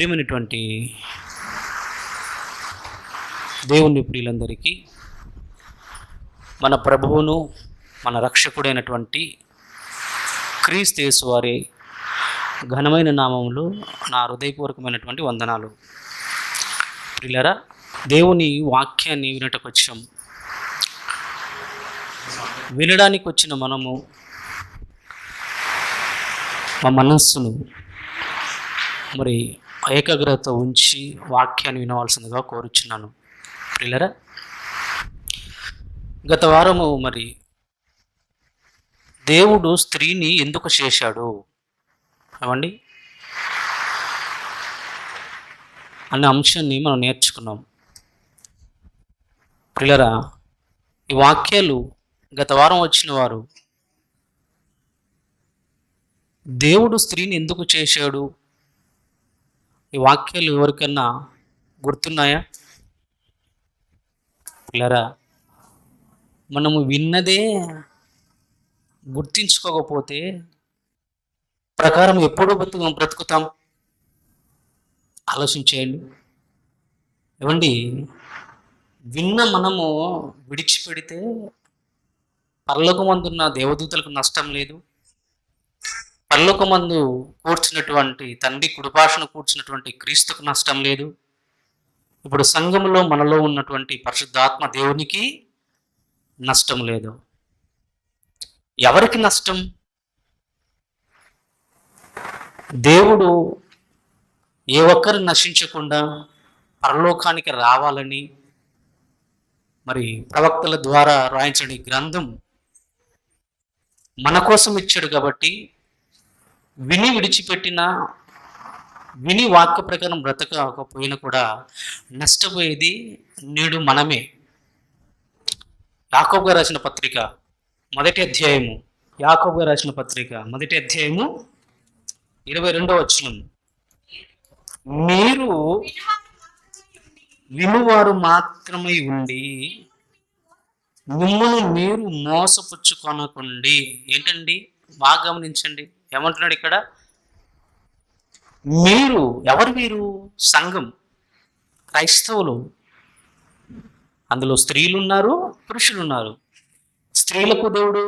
ప్రియమైనటువంటి దేవుని ప్రియులందరికీ మన ప్రభువును మన రక్షకుడైనటువంటి క్రీస్తు యేసు వారి ఘనమైన నామములో నా హృదయపూర్వకమైనటువంటి వందనాలు. ప్రియులారా, దేవుని వాక్యాన్ని వినటకు వచ్చాం. వినడానికి వచ్చిన మనము మా మనస్సును మరి ఏకాగ్రత ఉంచి వాక్యాన్ని వినవలసిందిగా కోరుచున్నాను. ప్రియులారా, గత వారము మరి దేవుడు స్త్రీని ఎందుకు చేశాడు అవండి అనే అంశాన్ని మనం నేర్చుకున్నాం. ప్రియులారా, ఈ వాక్యాలు గత వారం వచ్చిన వారు దేవుడు స్త్రీని ఎందుకు చేశాడు, ఈ వాక్యాలు ఎవరికన్నా గుర్తున్నాయా? ప్రియులారా, మనము విన్నదే గుర్తించుకోకపోతే ప్రకారం ఎప్పుడూ బ్రతుకుతాం? ఆలోచించేయండి. ఏమండి, విన్న మనము విడిచిపెడితే పరలోకమందున్న దేవదూతలకు నష్టం లేదు, పరలోకమందు కూర్చున్నటువంటి తండ్రి కుడిపార్శ్వన కూర్చున్నటువంటి క్రీస్తుకు నష్టం లేదు, ఇప్పుడు సంఘంలో మనలో ఉన్నటువంటి పరిశుద్ధాత్మ దేవునికి నష్టం లేదు. ఎవరికి నష్టం? దేవుడు ఏ ఒక్కరు నశించకుండా పరలోకానికి రావాలని మరి ప్రవక్తల ద్వారా రాయించని గ్రంథం మన కోసం ఇచ్చాడు. కాబట్టి విని విడిచిపెట్టిన, విని వాక్య ప్రకారం బ్రతకకపోయినా కూడా నష్టపోయేది నేడు మనమే. యాకోబు గారు రాసిన పత్రిక మొదటి అధ్యాయము, యాకోబు గారు రాసిన పత్రిక మొదటి అధ్యాయము 22వ వచనం, మీరు వినువారు మాత్రమై ఉండి మిమ్మల్ని మీరు మోసపుచ్చుకొనకండి. ఏంటండి, బాగా గమనించండి. ఏమంటున్నాడు ఇక్కడ? మీరు ఎవరు? మీరు సంఘం, క్రైస్తవులు. అందులో స్త్రీలు ఉన్నారు, పురుషులు ఉన్నారు. స్త్రీలకు దేవుడు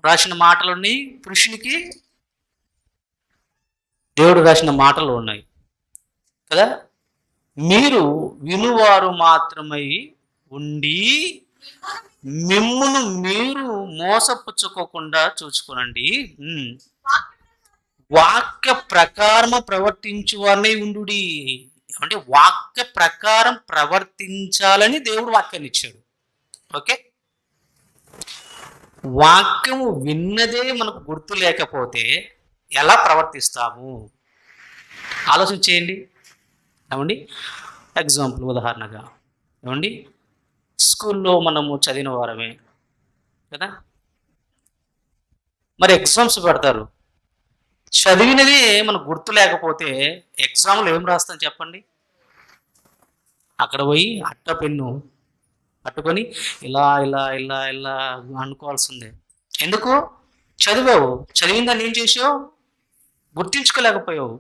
రాసిన మాటలున్నాయి, పురుషునికి దేవుడు రాసిన మాటలు ఉన్నాయి కదా. మీరు వినువారు మాత్రమై ఉండి మిమ్మును మీరు మోసపుచ్చుకోకుండా చూసుకోనండి. వాక్య ప్రకారము ప్రవర్తించు వారిని ఉండు. అంటే వాక్య ప్రకారం ప్రవర్తించాలని దేవుడు వాక్యాన్ని ఇచ్చాడు. ఓకే, వాక్యము విన్నదే మనకు గుర్తు లేకపోతే ఎలా ప్రవర్తిస్తాము? ఆలోచన చేయండి. ఏమండి, ఎగ్జాంపుల్, ఉదాహరణగా ఏమండి, స్కూల్లో మనము చదివిన వారమే కదా, మరి ఎగ్జామ్స్ పెడతారు. చదివినది మనకు గుర్తు లేకపోతే ఎగ్జామ్లో ఏం రాస్తాం చెప్పండి? అక్కడ పోయి అట్ట పెన్ను పట్టుకొని ఇలా ఇలా ఇలా ఇలా అనుకోవాల్సిందే. ఎందుకు? చదివావు, చదివిన దాన్ని ఏం చేసావు? గుర్తించుకోలేకపోయావు.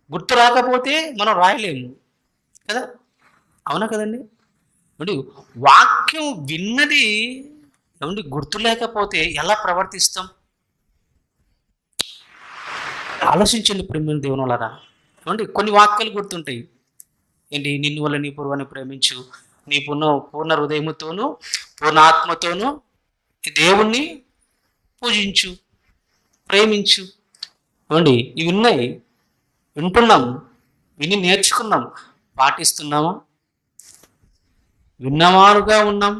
గుర్తు రాకపోతే మనం రాయలేము కదా, అవునా కదండి? ఏమండి, వాక్యం విన్నది ఏమండి గుర్తు లేకపోతే ఎలా ప్రవర్తిస్తాం? ఆలోచించండి ప్రేమ దేవుని వలన. ఏమండి, కొన్ని వాక్యాలు గుర్తుంటాయి. ఏంటి? నిన్ను వల్ల నీ పూర్వాన్ని ప్రేమించు, నీ పూర్ణ హృదయముతోనూ పూర్ణ ఆత్మతోనూ దేవుణ్ణి పూజించు, ప్రేమించు. ఏమండి, ఇవి ఉన్నాయి, వింటున్నాం, విని నేర్చుకున్నాం, పాటిస్తున్నామా? విన్నవారుగా ఉన్నాం,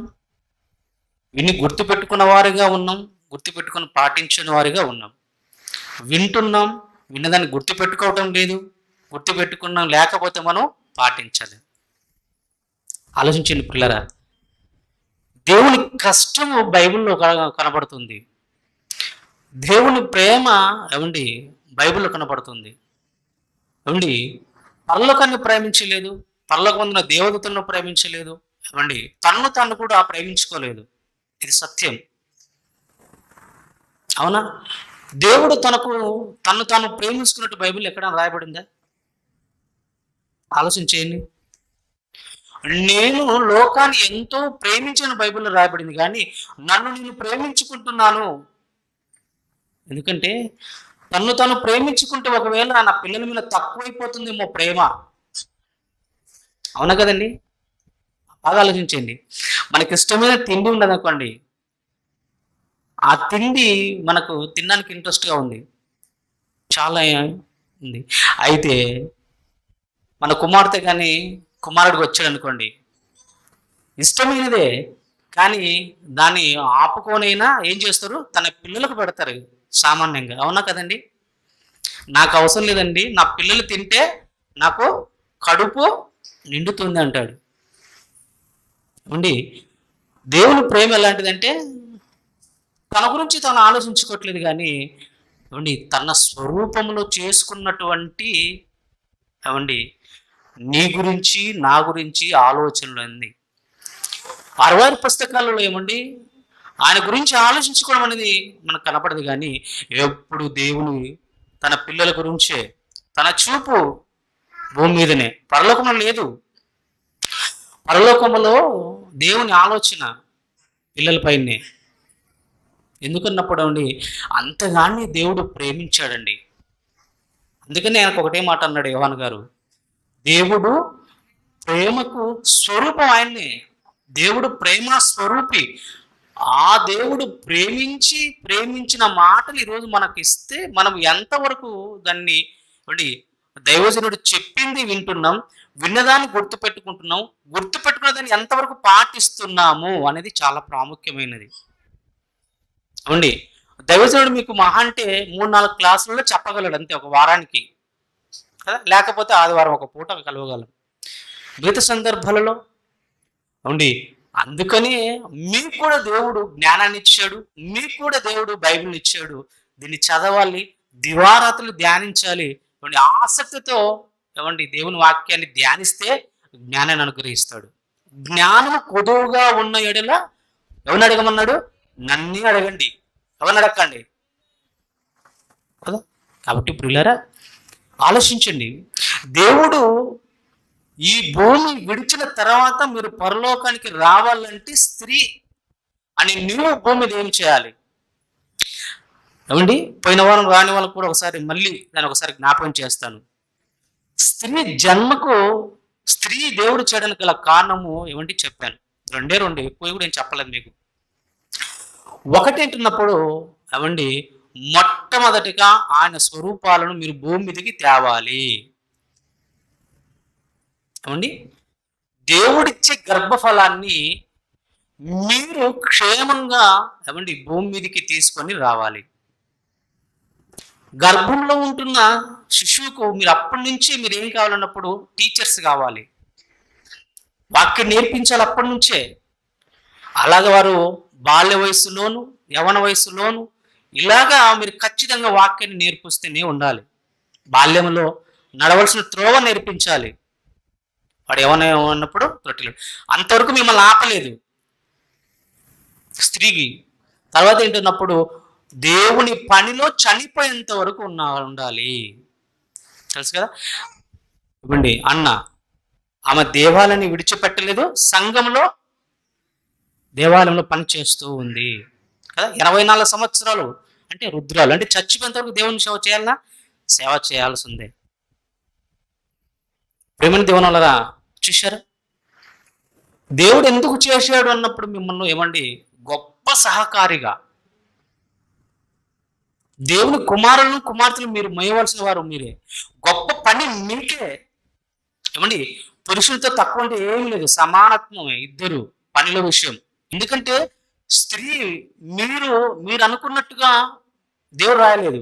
విని గుర్తుపెట్టుకున్న వారిగా ఉన్నాం, గుర్తుపెట్టుకుని పాటించని వారిగా ఉన్నాం. వింటున్నాం, విన్నదాన్ని గుర్తుపెట్టుకోవటం లేదు, గుర్తుపెట్టుకున్నాం లేకపోతే మనం పాటించాలి. ఆలోచించండి పిల్లరా, దేవుని కష్టము బైబిల్లో కనబడుతుంది, దేవుని ప్రేమ ఏమండి బైబిల్లో కనబడుతుంది. ఏమండి, పరలోకాన్ని ప్రేమించలేదు, పరలోకమందున దేవదూతలను ప్రేమించలేదు, ఏమండి తన్ను తాను కూడా ప్రేమించుకోలేదు. ఇది సత్యం, అవునా? దేవుడు తన్ను తాను ప్రేమించుకున్నట్టు బైబిల్ ఎక్కడ రాయబడిందా? ఆలోచించేయండి. నేను లోకాన్ని ఎంతో ప్రేమించిన బైబిల్లో రాయబడింది, కానీ నన్ను నేను ప్రేమించుకుంటున్నాను. ఎందుకంటే తను తను ప్రేమించుకుంటే ఒకవేళ నా పిల్లల మీద తక్కువైపోతుందేమో ప్రేమ. అవునా కదండి? బాగా ఆలోచించండి. మనకి ఇష్టమైన తిండి ఉండదు అనుకోండి, ఆ తిండి మనకు తినడానికి ఇంట్రెస్ట్గా ఉంది, చాలా ఉంది. అయితే మన కుమార్తె కానీ కుమారుడికి వచ్చాడు అనుకోండి, ఇష్టమైనదే కానీ దాన్ని ఆపుకోనైనా ఏం చేస్తారు, తన పిల్లలకు పెడతారు సామాన్యంగా. అవునా కదండి? నాకు అవసరం లేదండి, నా పిల్లలు తింటే నాకు కడుపు నిండుతుంది అంటాడు. ఉండి దేవుని ప్రేమ ఎలాంటిదంటే తన గురించి తను ఆలోచించుకోవట్లేదు, కానీ ఏమండి తన స్వరూపంలో చేసుకున్నటువంటి ఏమండి నీ గురించి నా గురించి ఆలోచనలు ఉంది. 66 పుస్తకాలలో ఏమండి ఆయన గురించి ఆలోచించుకోవడం అనేది మనకు కనపడదు, కానీ ఎప్పుడు దేవుని తన పిల్లల గురించే, తన చూపు భూమి మీదనే, పరలోకంలో లేదు. పరలోకములో దేవుని ఆలోచన పిల్లలపైనే. ఎందుకన్నప్పుడు అండి అంతగాని దేవుడు ప్రేమించాడండి. అందుకని ఆయనకు ఒకటే మాట అన్నాడు యోహాను గారు, దేవుడు ప్రేమకు స్వరూపం ఆయన్నే. దేవుడు ప్రేమ స్వరూపి. ఆ దేవుడు ప్రేమించిన మాటలు ఈరోజు మనకి ఇస్తే మనం ఎంతవరకు దాన్ని దైవజనుడు చెప్పింది వింటున్నాం, విన్నదాన్ని గుర్తుపెట్టుకుంటున్నాం, గుర్తుపెట్టుకున్న దాన్ని ఎంతవరకు పాటిస్తున్నాము అనేది చాలా ప్రాముఖ్యమైనది. అవునండి, దైవజనుడు మీకు మహా అంటే 3-4 క్లాసులలో చెప్పగలడు అంతే ఒక వారానికి కదా, లేకపోతే ఆదివారం ఒక పూట కలవగలం. మిగతా సందర్భాలలో అవునండి, అందుకని మీకు కూడా దేవుడు జ్ఞానాన్ని ఇచ్చాడు, మీకు కూడా దేవుడు బైబిల్ని ఇచ్చాడు. దీన్ని చదవాలి, దివారాత్రులు ధ్యానించాలి. ఆసక్తితో దేవుని వాక్యాన్ని ధ్యానిస్తే జ్ఞానాన్ని అనుగ్రహిస్తాడు. జ్ఞానం కొదువుగా ఉన్న ఎడల ఎవరిని అడగమన్నాడు? నన్నే అడగండి, ఎవరిని అడగండి కదా. కాబట్టి ప్రియులారా ఆలోచించండి. దేవుడు ఈ భూమి విడిచిన తర్వాత మీరు పరలోకానికి రావాలంటే స్త్రీ అని నువ్వు భూమి మీద ఏం చేయాలి? ఏమండి, పోయిన వారం రాని వాళ్ళకు కూడా మళ్ళీ దాన్ని ఒకసారి జ్ఞాపకం చేస్తాను. స్త్రీ జన్మకు స్త్రీ దేవుడు చేయడానికి గల కారణము ఏమంటే చెప్పాను, రెండే ఎక్కువ కూడా ఏం చెప్పలేదు మీకు. ఒకటి అంటున్నప్పుడు ఏమండి మొట్టమొదటిగా ఆయన స్వరూపాలను మీరు భూమి మీదకి తేవాలి. ఏమండి దేవుడిచ్చే గర్భఫలాన్ని మీరు క్షేమంగా భూమి మీదకి తీసుకొని రావాలి. గర్భంలో ఉంటున్న శిశువుకు మీరు అప్పటి నుంచి మీరు ఏం కావాలన్నప్పుడు టీచర్స్ కావాలి, వాక్యం నేర్పించాలి అప్పటి నుంచే. అలాగే వారు బాల్య వయసులోను యవన వయసులోను ఇలాగా మీరు ఖచ్చితంగా వాక్యాన్ని నేర్పిస్తూనే ఉండాలి. బాల్యంలో నడవలసిన త్రోవ నేర్పించాలి. వాడు ఏమన్నప్పుడు తొట్టిలో అంతవరకు మిమ్మల్ని ఆపలేదు స్త్రీకి. తర్వాత ఏంటన్నప్పుడు దేవుని పనిలో చనిపోయేంత వరకు ఉండాలి. తెలుసు కదా. ఇవ్వండి అన్న ఆమె దేవాలయాన్ని విడిచిపెట్టలేదు, సంఘంలో దేవాలయంలో పని చేస్తూ ఉంది కదా. 84 సంవత్సరాలు అంటే రుద్రాలు అంటే చచ్చిపోయేంత వరకు దేవుని సేవ చేయాలన్నా సేవ చేయాల్సిందే. ప్రేమని దేవునిలా చూశారా? దేవుడు ఎందుకు చేశాడు అన్నప్పుడు మిమ్మల్ని గొప్ప సహకారిగా దేవుని కుమార్తెలు మీరు మోయవలసిన వారు మీరే. గొప్ప పని మీకే. పురుషులతో తక్కువ అంటే ఏం లేదు, సమానత్వమే ఇద్దరు పనిలో విషయం. ఎందుకంటే స్త్రీ మీరు అనుకున్నట్టుగా దేవుడు రాయలేదు,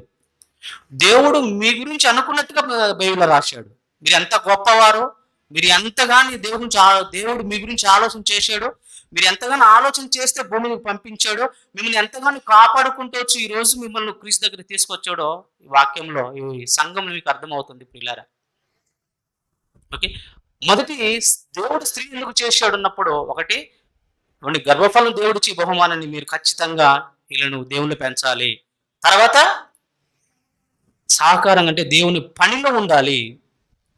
దేవుడు మీ గురించి అనుకున్నట్టుగా బైబిల్లో రాశాడు. మీరు ఎంత గొప్పవారో, మీరు ఎంతగాని దేవుడు మీ గురించి ఆలోచన చేశాడో, మీరు ఎంతగానో ఆలోచన చేస్తే భూమికి పంపించాడో, మిమ్మల్ని ఎంతగానో కాపాడుకుంటూ వచ్చి ఈ రోజు మిమ్మల్ని క్రీస్తు దగ్గర తీసుకొచ్చాడో ఈ వాక్యంలో ఈ సంఘంలో మీకు అర్థమవుతుంది పిల్లారా. ఓకే, మొదటి దేవుడు స్త్రీ ఎందుకు చేశాడు అన్నప్పుడు ఒకటి గర్భఫలం దేవుడిచ్చి బహుమానాన్ని మీరు ఖచ్చితంగా వీళ్ళను దేవుళ్ళు పెంచాలి. తర్వాత సహకారం అంటే దేవుని పనిలో ఉండాలి.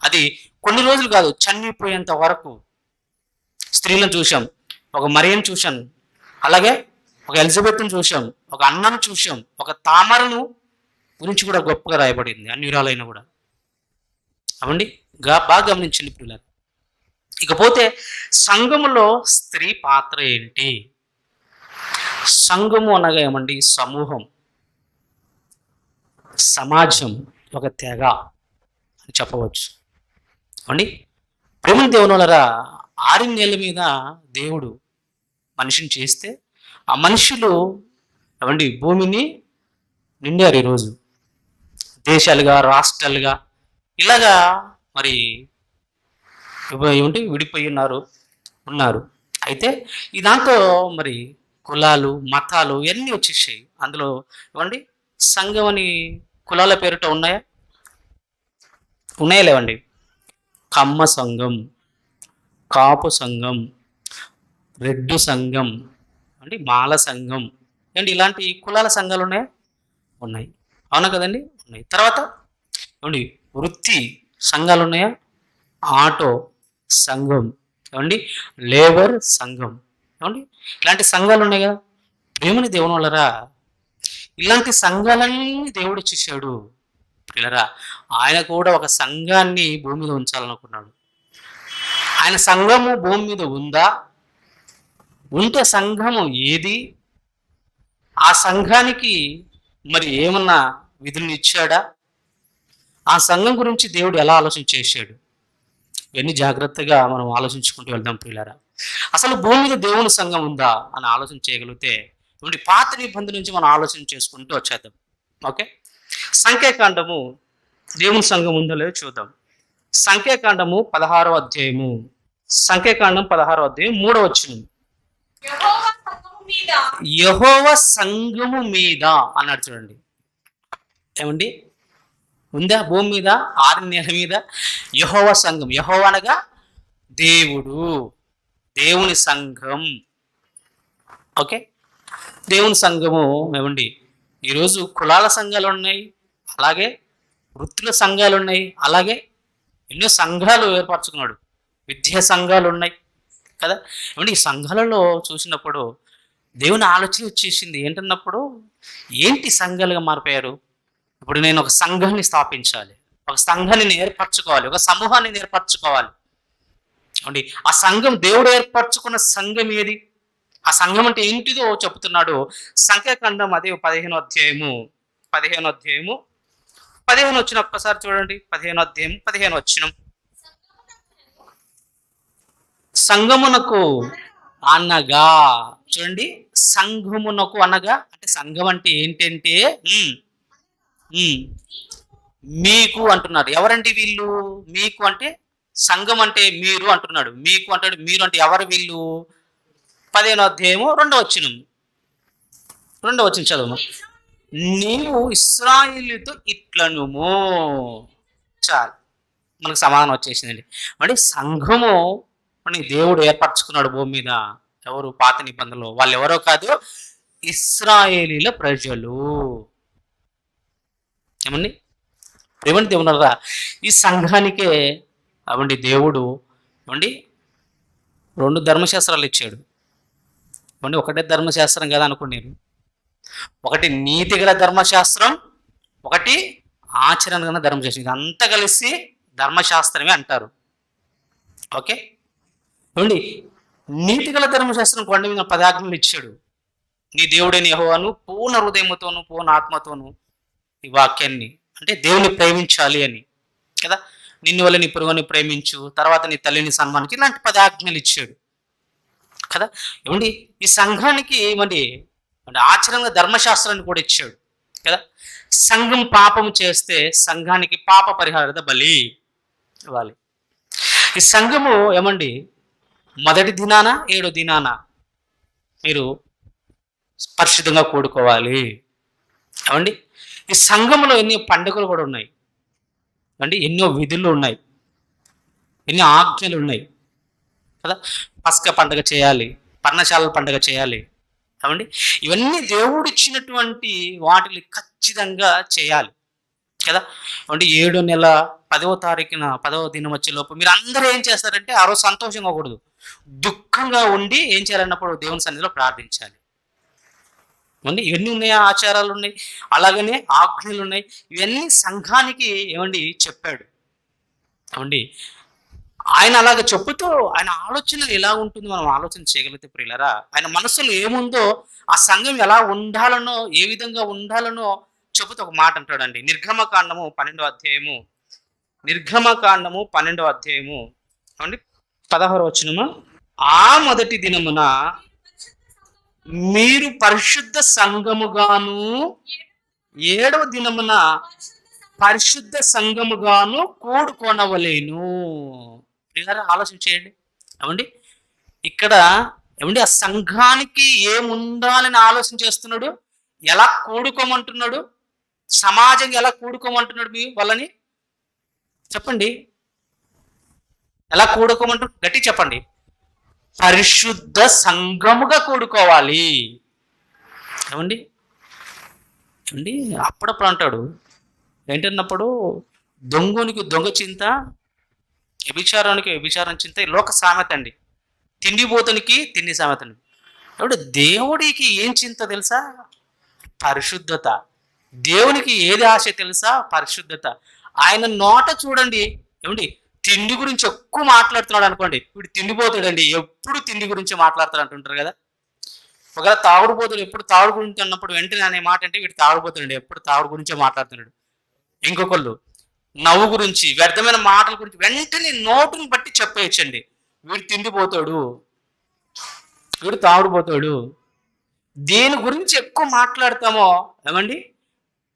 అది కొన్ని రోజులు కాదు, చనిపోయేంత వరకు స్త్రీలను చూసాం, ఒక మరియను చూశాం, అలాగే ఒక ఎలిజబెత్ను చూసాం, ఒక అన్నను చూసాం, ఒక తామరను గురించి కూడా గొప్పగా రాయబడింది, అన్యురాలైన కూడా. అవండి బాగా గమనించండి పిల్లలు. ఇకపోతే సంఘములో స్త్రీ పాత్ర ఏంటి? సంఘము అనగా ఏమండి? సమూహం, సమాజం, ఒక తెగ అని చెప్పవచ్చు అండి. ప్రేమ దేవునులరా, 6 నెలల మీద దేవుడు మనిషిని చేస్తే ఆ మనుషులు ఏమండి భూమిని నిండారు. ఈరోజు దేశాలుగా, రాష్ట్రాలుగా ఇలాగా మరి ఏమంటే విడిపోయి ఉన్నారు. అయితే ఈ దాంతో మరి కులాలు, మతాలు ఇవన్నీ వచ్చేసాయి. అందులో ఏమండి సంఘం అని కులాల పేరుట ఉన్నాయా లేవండి? కమ్మ సంఘం, కాపు సంఘం, రెడ్డు సంఘం అంటే మాల సంఘం అండి, ఇలాంటి కులాల సంఘాలు ఉన్నాయి. అవునా కదండి? ఉన్నాయి. తర్వాత ఏమండి వృత్తి సంఘాలు ఉన్నాయా? ఆటో సంఘం, ఏమండి లేబర్ సంఘం, ఏమండి ఇలాంటి సంఘాలు ఉన్నాయి కదా. ప్రేమని దేవుని వల్లరా ఇలాంటి సంఘాలన్నీ దేవుడు చేశాడు పిల్లరా. ఆయన కూడా ఒక సంఘాన్ని భూమి మీద ఉంచాలనుకున్నాడు. ఆయన సంఘము భూమి మీద ఉందా? ఉంటే సంఘము ఏది? ఆ సంఘానికి మరి ఏమన్నా విధులను ఇచ్చాడా? ఆ సంఘం గురించి దేవుడు ఎలా ఆలోచన చేశాడు? ఇవన్నీ జాగ్రత్తగా మనం ఆలోచించుకుంటూ వెళ్దాం ప్రియులారా. అసలు భూమి మీద దేవుని సంఘం ఉందా అని ఆలోచన చేయగలిగితే ఇటువంటి పాత నిబంధన నుంచి మనం ఆలోచన చేసుకుంటూ వచ్చేద్దాం. ఓకే, సంఖ్యాకాండము దేవుని సంఘం ఉందో లేదో చూద్దాం. సంఖ్యాకాండము 16వ అధ్యాయము, సంఖ్యాకాండం 16వ అధ్యాయం 3వ వచనం. యెహోవా సంఘము మీద అన్నాడు చూడండి. ఏమండి ఉందా భూమి మీద 6 నెలల మీద యెహోవా సంఘం? యెహోవా అనగా దేవుడు, దేవుని సంఘం. ఓకే, దేవుని సంఘము ఏమండి. ఈరోజు కులాల సంఘాలు ఉన్నాయి, అలాగే వృత్తుల సంఘాలు ఉన్నాయి, అలాగే ఎన్నో సంఘాలు ఏర్పరచుకున్నాడు, విద్యా సంఘాలు ఉన్నాయి కదా. ఏమండి ఈ సంఘాలలో చూసినప్పుడు దేవుని ఆలోచన వచ్చేసింది ఏంటన్నప్పుడు, ఏంటి సంఘాలుగా మారిపోయారు? ఇప్పుడు నేను ఒక సంఘాన్ని స్థాపించాలి, ఒక సంఘాన్ని ఏర్పరచుకోవాలి, ఒక సమూహాన్ని ఏర్పరచుకోవాలి అండి. ఆ సంఘం దేవుడు ఏర్పరచుకున్న సంఘం ఏది? ఆ సంఘం అంటే ఏంటిదో చెప్తున్నాడు. సంఖ్యాకాండం అదే 15వ అధ్యాయము 15 వచ్చిన ఒక్కసారి చూడండి. 15వ అధ్యాయం 15 వచనం. సంఘమునకు అనగా చూడండి, సంఘమునకు అనగా అంటే సంఘం అంటే ఏంటంటే మీకు అంటున్నారు. ఎవరండి వీళ్ళు? మీకు అంటే సంఘం అంటే మీరు అంటున్నాడు. మీకు అంటాడు, మీరు అంటే ఎవరు వీళ్ళు? 15వ అధ్యాయము 2వ వచనం చదువు. నీవు ఇశ్రాయేలుతో ఇట్లనుము. చాలు, మనకు సమాధానం వచ్చేసిందండి. అంటే సంఘము అని దేవుడు ఏర్పరచుకున్నాడు భూమి మీద. ఎవరు? పాత నిబంధనలు. వాళ్ళు ఎవరో కాదు, ఇశ్రాయేలీల ప్రజలు. ఏమండి ఏమండి దేవునరా, ఈ సంఘానికే అవండి దేవుడు ఏమండి 2 ధర్మశాస్త్రాలు ఇచ్చాడు. ఏమండి ఒకటే ధర్మశాస్త్రం కదా అనుకున్నారు. ఒకటి నీతి గల ధర్మశాస్త్రం, ఒకటి ఆచరణ గల ధర్మశాస్త్రం. ఇదంతా కలిసి ధర్మశాస్త్రమే అంటారు. ఓకే, ఏమండి నీతి గల ధర్మశాస్త్రం కొండ మీద 10 ఆజ్ఞలు ఇచ్చాడు. నీ దేవుడైన యెహోవాను పూర్ణ హృదయముతోను పూర్ణ ఆత్మతోను ఈ వాక్యాన్ని, అంటే దేవుని ప్రేమించాలి అని కదా. నిన్ను వల్ల నీ పొరుగుని ప్రేమించు, తర్వాత నీ తల్లిని సన్మానించి, ఇలాంటి 10 ఆజ్ఞలు ఇచ్చాడు కదా. ఏమండి ఈ సంఘానికి ఏమండి అంటే ఆచరణ ధర్మశాస్త్రాన్ని కూడా ఇచ్చాడు కదా. సంఘం పాపం చేస్తే సంఘానికి పాప పరిహారత బలి ఇవ్వాలి. ఈ సంఘము ఏమండి మొదటి దినాన 7వ దినాన మీరు పరిశుద్ధంగా కూడుకోవాలి. ఏమండి ఈ సంఘంలో ఎన్నో పండుగలు కూడా ఉన్నాయి అండి, ఎన్నో విధులు ఉన్నాయి, ఎన్నో ఆజ్ఞలు ఉన్నాయి కదా. పస్కా పండుగ చేయాలి, పర్ణశాలల పండుగ చేయాలి. ఏమండి ఇవన్నీ దేవుడు ఇచ్చినటువంటి వాటిని ఖచ్చితంగా చేయాలి కదా. అంటే 7వ నెల 10వ తారీఖున 10వ దినం వచ్చే లోపు మీరు అందరూ ఏం చేస్తారంటే ఆ రోజు సంతోషంగా అవ్వకూడదు, దుఃఖంగా ఉండి ఏం చేయాలన్నప్పుడు దేవుని సన్నిధిలో ప్రార్థించాలి. ఏమండి ఇవన్నీ ఉన్నాయి, ఆచారాలు ఉన్నాయి, అలాగనే ఆజ్ఞలు ఉన్నాయి. ఇవన్నీ సంఘానికి ఏమండి చెప్పాడు. ఏమండి ఆయన అలాగ చెప్పుతూ ఆయన ఆలోచన ఎలా ఉంటుంది మనం ఆలోచన చేయగలిగితే ప్రియులరా, ఆయన మనసులో ఏముందో ఆ సంఘం ఎలా ఉండాలనో ఏ విధంగా ఉండాలనో చెబుతూ ఒక మాట అంటాడండి. నిర్గమకాండము 12వ అధ్యాయము ఏమండి 16వ వచనము. ఆ మొదటి దినమున మీరు పరిశుద్ధ సంఘముగాను 7వ దినమున పరిశుద్ధ సంఘముగాను కూడుకొనవలేను. పిల్లరా ఆలోచన చేయండి. ఏమండి ఇక్కడ ఏమండి ఆ సంఘానికి ఏముండాలని ఆలోచన చేస్తున్నాడు, ఎలా కూడుకోమంటున్నాడు, సమాజం ఎలా కూడుకోమంటున్నాడు మీ వాళ్ళని చెప్పండి. ఎలా కూడుకోమంటున్నాడు గట్టి చెప్పండి. పరిశుద్ధ సంఘముగా కూడుకోవాలి. ఏమండి ఏమండి అప్పుడప్పుడు అంటాడు ఏంటన్నప్పుడు, దొంగనికి దొంగ చింత, వ్యభిచారానికి వ్యభిచారం చింత లోక సామెత అండి. తిండిపోతునికి తిండి సామెత అండి. కాబట్టి దేవుడికి ఏం చింత తెలుసా? పరిశుద్ధత. దేవునికి ఏది ఆశ తెలుసా? పరిశుద్ధత. ఆయన నోట చూడండి ఏమండి తిండి గురించి ఎక్కువ మాట్లాడుతున్నాడు అనుకోండి, వీడు తిండిపోతాడండి, ఎప్పుడు తిండి గురించి మాట్లాడతాడు అంటుంటారు కదా. ఒకవేళ తాగుడుపోతాడు, ఎప్పుడు తాగుడు గురించి అన్నప్పుడు వెంటనే అనే మాట అంటే వీడు తాగుడుపోతాడండి, ఎప్పుడు తాగుడు గురించే మాట్లాడుతున్నాడు. ఇంకొకళ్ళు నవ్వు గురించి, వ్యర్థమైన మాటల గురించి వెంటనే నోటుని బట్టి చెప్పేయచ్చండి, వీడు తిండిపోతాడు, వీడు తాగుడుపోతాడు. దేని గురించి ఎక్కువ మాట్లాడతామో ఏమండి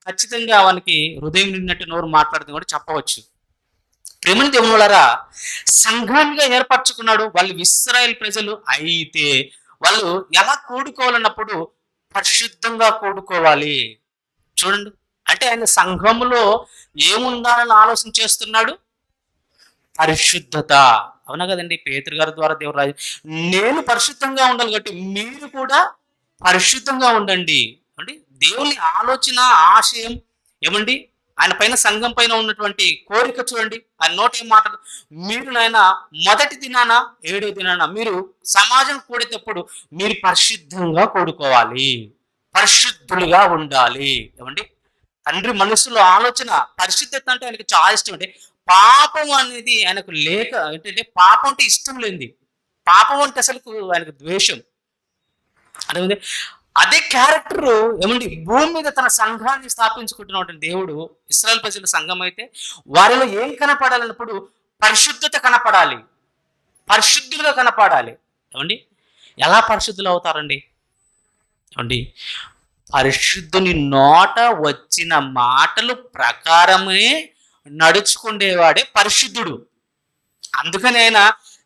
ఖచ్చితంగా వానికి హృదయం నిన్నట్టు నోరు మాట్లాడుతుంది కూడా చెప్పవచ్చు. ప్రేమని దేవునులారా, సంఘానిగా ఏర్పరచుకున్నాడు. వాళ్ళు ఇశ్రాయేలు ప్రజలు అయితే వాళ్ళు ఎలా కూడుకోవాలన్నప్పుడు పరిశుద్ధంగా కూడుకోవాలి. చూడండి, అంటే ఆయన సంఘములో ఏముండాలని ఆలోచన చేస్తున్నాడు? పరిశుద్ధత. అవునా కదండి? పేతురు గారి ద్వారా దేవుడు రాజు నేను పరిశుద్ధంగా ఉండాలి కాబట్టి మీరు కూడా పరిశుద్ధంగా ఉండండి. అంటే దేవుని ఆలోచన ఆశయం ఏమండి, ఆయన పైన సంఘం పైన ఉన్నటువంటి కోరిక చూడండి. ఆయన నోట ఏం మాట్లాడు, మీరు నాయన మొదటి దినాన 7వ దినాన మీరు సమాజం కూడేటప్పుడు మీరు పరిశుద్ధంగా కూడుకోవాలి, పరిశుద్ధులుగా ఉండాలి. ఏమండి తండ్రి మనసులో ఆలోచన పరిశుద్ధత అంటే ఆయనకు చాలా ఇష్టం. అంటే పాపం అనేది ఆయనకు లేక, ఏంటంటే పాపం అంటే ఇష్టం లేనిది, పాపం అంటే అసలు ఆయనకు ద్వేషం. అదే అదే క్యారెక్టర్ ఏమండి భూమి మీద తన సంఘాన్ని స్థాపించుకుంటున్నటువంటి దేవుడు. ఇశ్రాయేలు ప్రజల సంఘం అయితే వారిలో ఏం కనపడాలన్నప్పుడు పరిశుద్ధత కనపడాలి, పరిశుద్ధులుగా కనపడాలి. ఏమండి ఎలా పరిశుద్ధులు అవుతారండి? ఏమండి పరిశుద్ధుని నోట వచ్చిన మాటలు ప్రకారమే నడుచుకునేవాడే పరిశుద్ధుడు. అందుకని ఆయన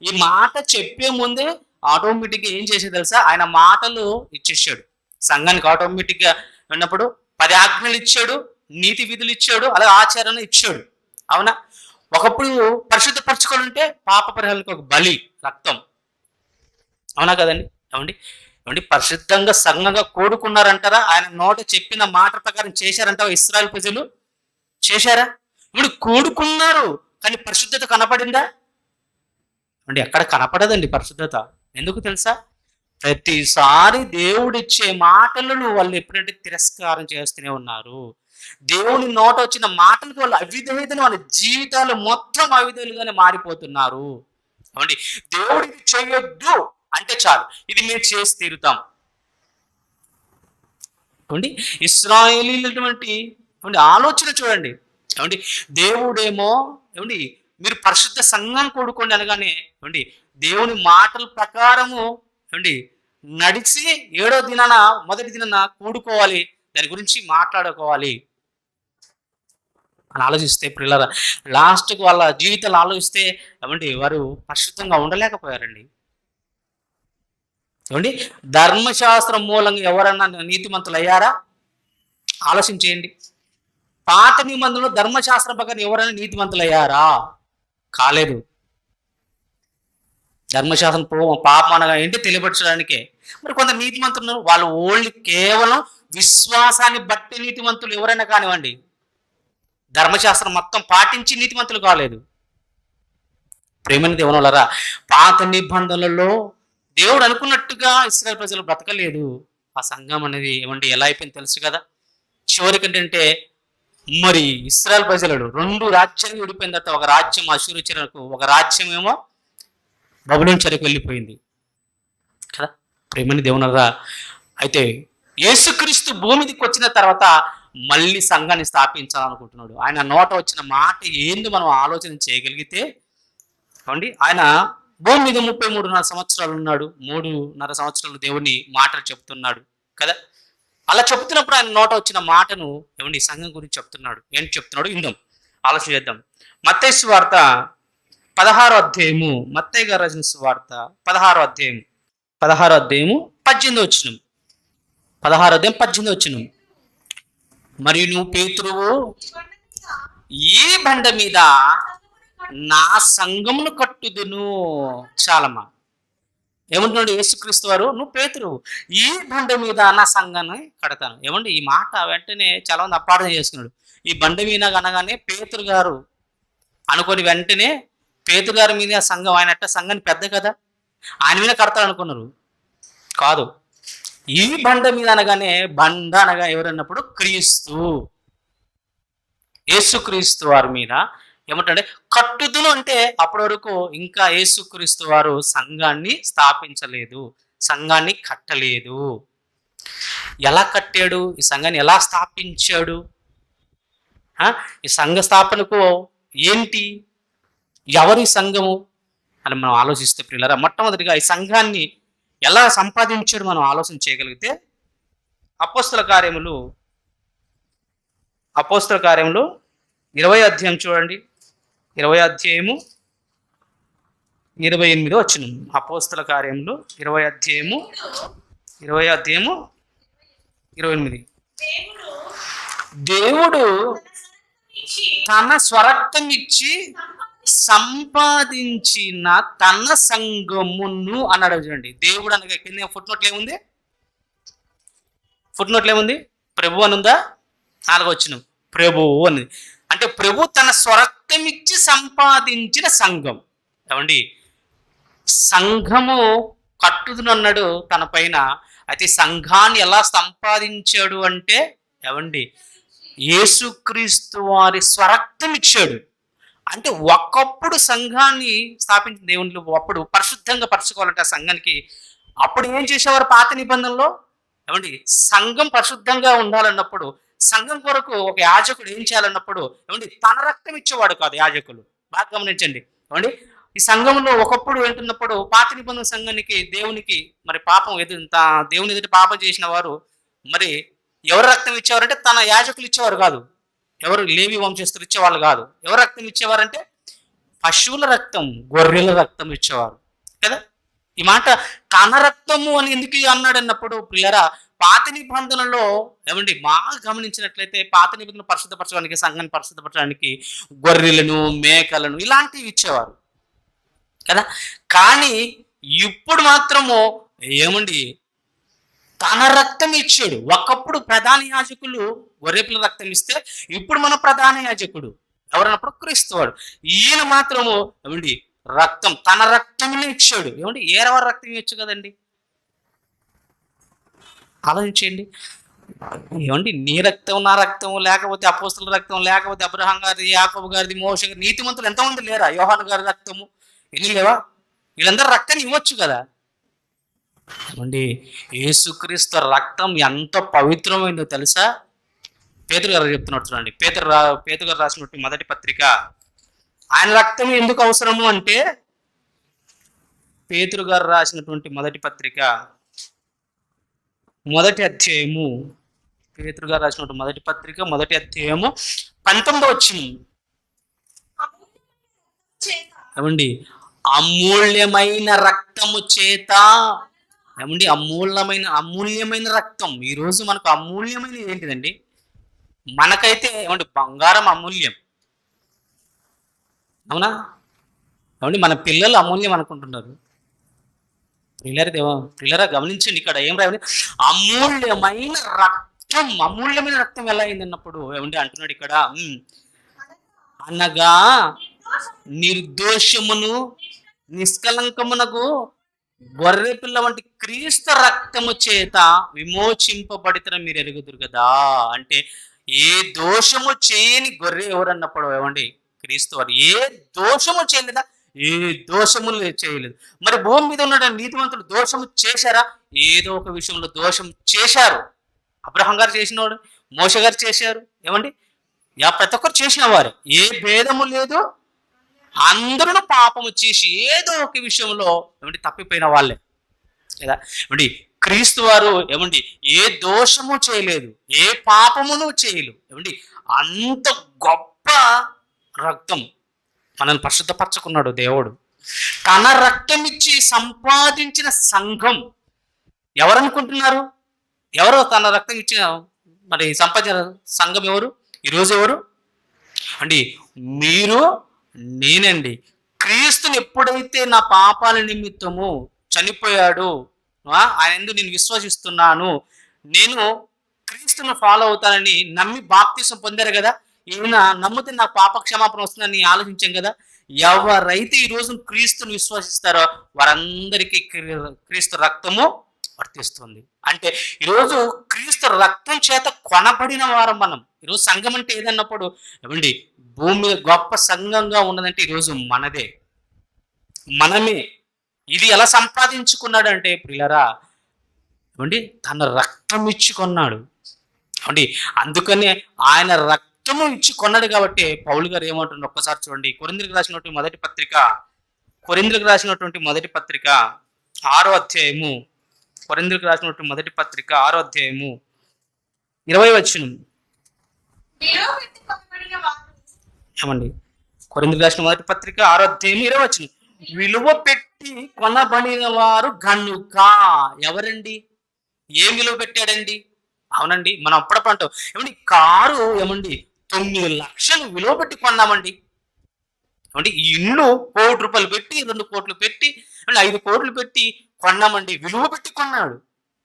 ఈ మాట చెప్పే ముందే ఆటోమేటిక్గా ఏం చేసే తెలుసా, ఆయన మాటలు ఇచ్చేసాడు సంఘానికి. ఆటోమేటిక్గా ఉన్నప్పుడు 10 ఆజ్ఞలు ఇచ్చాడు, నీతి విధులు ఇచ్చాడు, అలాగే ఆచరణ ఇచ్చాడు. అవునా? ఒకప్పుడు పరిశుద్ధపరచుకోవాలంటే పాప పరిహారానికి ఒక బలి, రక్తం. అవునా కదండి? ఏమండి ఏమండి పరిశుద్ధంగా సంఘంగా కూడుకున్నారంటారా? ఆయన నోట చెప్పిన మాట ప్రకారం చేశారంటారా? ఇశ్రాయేలు ప్రజలు చేశారా? ఇప్పుడు కూడుకున్నారు కానీ పరిశుద్ధత కనపడిందా? అంటే ఎక్కడ కనపడదండి పరిశుద్ధత. ఎందుకు తెలుసా? ప్రతిసారి దేవుడిచ్చే మాటలను వాళ్ళు ఎప్పుడంటే తిరస్కారం చేస్తూనే ఉన్నారు. దేవుని నోట వచ్చిన మాటలకు వాళ్ళు అవిధేయతను, వాళ్ళ జీవితాలు మొత్తం అవిధేయులుగానే మారిపోతున్నారు. ఏమండి దేవుడికి చేయొద్దు అంటే చాలు, ఇది మేము చేసి తీరుతాం. ఏమండి ఇశ్రాయేలీలటువంటి ఆలోచన చూడండి. ఏమండి దేవుడేమో ఏమండి మీరు పరిశుద్ధ సంఘం కూడుకోండి అనగానే ఏమండి దేవుని మాటల ప్రకారము ఏమండి నడిచి 7వ దినాన మొదటి దినాన కూడుకోవాలి, దాని గురించి మాట్లాడుకోవాలి అని ఆలోచిస్తే ప్రియులారా, లాస్ట్కి వాళ్ళ జీవితాలు ఆలోచిస్తే ఏమండి వారు పరిశుద్ధంగా ఉండలేకపోయారండి. ఏమండి ధర్మశాస్త్రం మూలంగా ఎవరన్నా నీతిమంతులు అయ్యారా? ఆలోచన చేయండి. పాత నిబంధనలో ధర్మశాస్త్రం ప్రకారం ఎవరైనా నీతిమంతులు అయ్యారా? కాలేదు. ధర్మశాస్త్రం పాపం అనగా ఏంటి తెలియపరచడానికే. మరి కొంత నీతిమంతులు వాళ్ళు ఓన్లీ కేవలం విశ్వాసాన్ని బట్టి నీతిమంతులు ఎవరైనా కానివ్వండి. ధర్మశాస్త్రం మొత్తం పాటించి నీతిమంతులు కాలేదు. ప్రేమని దేవుని వలరా పాత నిబంధనలలో దేవుడు అనుకున్నట్టుగా ఇశ్రాయేలు ప్రజలు బ్రతకలేదు. ఆ సంఘం అనేది ఏమండి ఎలా అయిపోయింది తెలుసు కదా. చివరికి ఏంటంటే మరి ఇశ్రాయేలు ప్రజలు 2 రాజ్యాలు విడిపోయిన తర్వాత ఒక రాజ్యం అష్షూరు చెరకు, ఒక రాజ్యం ఏమో బబులోను చెరకు వెళ్ళిపోయింది కదా. ప్రేమని దేవునరా అయితే యేసుక్రీస్తు భూమికి వచ్చిన తర్వాత మళ్ళీ సంఘాన్ని స్థాపించాలనుకుంటున్నాడు. ఆయన నోట వచ్చిన మాట ఏంది మనం ఆలోచన చేయగలిగితే అండి, ఆయన భూమి మీద 33.5 సంవత్సరాలు ఉన్నాడు. 3.5 సంవత్సరాలు దేవుని మాటలు చెప్తున్నాడు కదా. అలా చెప్తున్నప్పుడు ఆయన నోట వచ్చిన మాటను ఏమండి సంఘం గురించి చెప్తున్నాడు. ఏంటి చెప్తున్నాడు ఇందాం, ఆలోచన చేద్దాం. మత్తయి సువార్త 16వ అధ్యాయము, మత్తయి గారు రాసిన సువార్త 16వ అధ్యాయము 18వ వచనం, 16వ అధ్యాయం 18వ వచనం. మరియు నువ్వు పేతురువు, ఈ బండ మీద నా సంఘమును కట్టుదును. చాలమ్మా, ఏమంటున్నాడు యేసుక్రీస్తు వారు, నువ్వు పేతురు, ఈ బండ మీద నా సంఘాన్ని కడతాను. ఏమండి ఈ మాట వెంటనే చాలా మంది అపార్థం చేసుకున్నాడు. ఈ బండ మీద అనగానే పేతురు గారు అనుకొని వెంటనే పేతురు గారి మీద సంఘం, ఆయన సంఘాన్ని పెద్ద కదా, ఆయన మీద కడతాడు అనుకున్నారు. కాదు, ఈ బండ మీద అనగానే బండ అనగా ఎవరన్నప్పుడు క్రీస్తు, యేసుక్రీస్తు వారి మీద ఏమంటే కట్టుదును. అంటే అప్పటి వరకు ఇంకా యేసుక్రీస్తు వారు సంఘాన్ని స్థాపించలేదు, సంఘాన్ని కట్టలేదు. ఎలా కట్టాడు, ఈ సంఘాన్ని ఎలా స్థాపించాడు, ఈ సంఘ స్థాపనకు ఏంటి, ఎవరి సంఘము అని మనం ఆలోచిస్తే ప్రియులారా, మొట్టమొదటిగా ఈ సంఘాన్ని ఎలా సంపాదించాడు మనం ఆలోచన చేయగలిగితే అపోస్తల కార్యములు 20వ అధ్యాయం చూడండి, 20వ అధ్యాయము 28వ వచనం. అపోస్తల కార్యములు 20వ అధ్యాయము 28. దేవుడు తన స్వరక్తం ఇచ్చి సంపాదించిన తన సంఘమును అన్నాడు. చూడండి, దేవుడు అనగా కింద ఫుట్ నోట్లు ఏముంది, ప్రభు అని ఉందా, 4వ వచనం ప్రభువు అని. అంటే ప్రభు తన స్వరక్తం ఇచ్చి సంపాదించిన సంఘం. ఏమండి సంఘము కట్టుదునన్నాడు తన పైన. అయితే సంఘాన్ని ఎలా సంపాదించాడు అంటే ఏమండి యేసుక్రీస్తు వారి స్వరక్తం ఇచ్చాడు. అంటే ఒకప్పుడు సంఘాన్ని స్థాపించిన దేవుళ్ళు అప్పుడు పరిశుద్ధంగా పరచుకోవాలంటే ఆ సంఘానికి అప్పుడు ఏం చేసేవారు పాత నిబంధనలో, ఏమండి సంఘం పరిశుద్ధంగా ఉండాలన్నప్పుడు సంఘం కొరకు ఒక యాజకుడు ఏం చేయాలన్నప్పుడు ఏమండి తన రక్తం ఇచ్చేవాడు కాదు యాజకులు. బాగా గమనించండి. ఏమండి ఈ సంఘంలో ఒకప్పుడు ఏంటున్నప్పుడు పాత నిబంధన సంఘానికి దేవునికి మరి పాపం దేవుని ఎదుటి పాపం చేసిన వారు మరి ఎవరు రక్తం ఇచ్చేవారంటే తన యాజకులు ఇచ్చేవారు కాదు, ఎవరు లేవి వంశస్థులు ఇచ్చేవాళ్ళు కాదు. ఎవరు రక్తం ఇచ్చేవారంటే పశువుల రక్తం, గొర్రెల రక్తం ఇచ్చేవారు కదా. ఈ మాట తన రక్తము అని ఎందుకు అన్నాడు అన్నప్పుడు ప్రియరా, పాత నిబంధనలో ఏమండి బాగా గమనించినట్లయితే పాత నిబంధన పరిశుద్ధపరచడానికి, సంఘాన్ని పరిశుద్ధపరచడానికి గొర్రెలను, మేకలను ఇలాంటివి ఇచ్చేవారు కదా. కానీ ఇప్పుడు మాత్రము ఏమండి తన రక్తం ఇచ్చాడు. ఒకప్పుడు ప్రధాన యాజకులు గొర్రెపిల్ల రక్తం ఇస్తే ఇప్పుడు మన ప్రధాన యాజకుడు ఎవరన్నప్పుడు క్రీస్తువాడు. ఈయన మాత్రము ఏమండి రక్తం, తన రక్తమే ఇచ్చాడు. ఏమండి ఏరవ రక్తం ఇవ్వచ్చు కదండి, ఆలోచించండి. ఏమండి నీ రక్తం నా రక్తం, లేకపోతే అపోస్తలుల రక్తం, లేకపోతే అబ్రహాం గారిది, యాకోబు గారిది, మోషే గారి, నీతిమంతులు ఎంతమంది లేరా, యోహాను గారి రక్తము ఎన్ని లేవా, వీళ్ళందరూ రక్తాన్ని ఇవ్వచ్చు కదా. ఏమండి యేసుక్రీస్తు రక్తం ఎంత పవిత్రమైందో తెలుసా. పేతురు గారు చెప్తున్నాడు చూడండి, పేతురు గారు రాసినటువంటి మొదటి పత్రిక, ఆయన రక్తం ఎందుకు అవసరము అంటే పేతురు గారు రాసినటువంటి మొదటి పత్రిక మొదటి అధ్యాయము, పేతురు గారు రాసినటువంటి మొదటి పత్రిక మొదటి అధ్యాయము 19వ వచనం. ఏమండి అమూల్యమైన రక్తము చేత, ఏమండి అమూల్యమైన రక్తం. ఈరోజు మనకు అమూల్యమైనది ఏంటిదండి, మనకైతే ఏమండి బంగారం అమూల్యం, అవునా. ఏమండి మన పిల్లలు అమూల్యం అనుకుంటున్నారు. పిల్లరా గమనించండి, ఇక్కడ ఏం రావాలి, అమూల్యమైన రక్తం ఎలా అయింది అన్నప్పుడు ఏమండి అంటున్నాడు ఇక్కడ, అనగా నిర్దోషమును నిష్కలంకమునకు గొర్రె పిల్ల వంటి క్రీస్తు రక్తము చేత విమోచింపబడితే మీరు ఎరుగుదురు కదా. అంటే ఏ దోషము చేయని గొర్రె ఎవరన్నప్పుడు ఏమండి? క్రీస్తు వారు. ఏ దోషము చేయలేదా? ఏ దోషము చేయలేదు. మరి భూమి మీద ఉన్న నీతివంతులు దోషము చేశారా? ఏదో ఒక విషయంలో దోషం చేశారు. అబ్రహం గారు చేసినవాడు, మోషే గారు చేశారు. ఏమండి? ప్రతి ఒక్కరు చేసిన వారు, ఏ భేదము లేదు. అందరూ పాపము చేసి ఏదో ఒక విషయంలో ఏమండి తప్పిపోయిన వాళ్ళే కదా. ఏమండి? క్రీస్తు వారు ఏమండి ఏ దోషము చేయలేదు, ఏ పాపమును చేయలేదు. ఏమండి? అంత గొప్ప రక్తం మనల్ని పరిశుద్ధపరచుకున్నాడు దేవుడు. తన రక్తం ఇచ్చి సంపాదించిన సంఘం ఎవరనుకుంటున్నారు? ఎవరు తన రక్తం ఇచ్చిన మరి సంపాదించిన సంఘం ఎవరు? ఈరోజు ఎవరు అండి? మీరు, నేనండి. క్రీస్తుని ఎప్పుడైతే నా పాపాల నిమిత్తము చనిపోయాడు, ఆయన ఎందుకు నేను విశ్వసిస్తున్నాను, నేను క్రీస్తును ఫాలో అవుతానని నమ్మి బాప్తిసం పొందారు కదా. ఈయన నమ్మితే నాకు పాప క్షమాపణ వస్తుందని ఆలోచించాం కదా. ఎవరైతే ఈరోజు క్రీస్తుని విశ్వసిస్తారో వారందరికీ క్రీస్తు రక్తము వర్తిస్తుంది. అంటే ఈరోజు క్రీస్తు రక్తం చేత కొనబడిన వారం మనం. ఈరోజు సంఘం అంటే ఏదన్నప్పుడు ఏమండి? భూమి మీద గొప్ప సంఘంగా ఉన్నదంటే ఈరోజు మనదే, మనమే. ఇది ఎలా సంపాదించుకున్నాడంటే ప్రియులరా, ఏమండి? తన రక్తం ఇచ్చి కొన్నాడు అండి. అందుకనే ఆయన రక్తము ఇచ్చి కొన్నాడు కాబట్టి పౌలు గారు ఏమంటున్నారు ఒక్కసారి చూడండి. కొరింథీయులకు రాసినటువంటి మొదటి పత్రిక 6వ అధ్యాయము. కొరింథీయులకు రాసినటువంటి మొదటి పత్రిక 6వ అధ్యాయము 20వ వచనం. ఏమండి? కొరింథీయులకు రాసిన మొదటి పత్రిక 6వ అధ్యాయం 20వ వచనం. విలువ పెట్టి కొనబడిన వారు గనుక. ఎవరండి? ఏం విలువ పెట్టాడండి? అవునండి, మనం అప్పుడప్పుడు అంటాం ఏమండి, కారు ఏమండి 9 లక్షలు విలువ పెట్టి కొన్నామండి. ఏమండి? ఈ ఇల్లు 1 కోటి రూపాయలు పెట్టి, 2 కోట్లు పెట్టి, 5 కోట్లు పెట్టి కొన్నామండి. విలువ పెట్టి కొన్నాడు.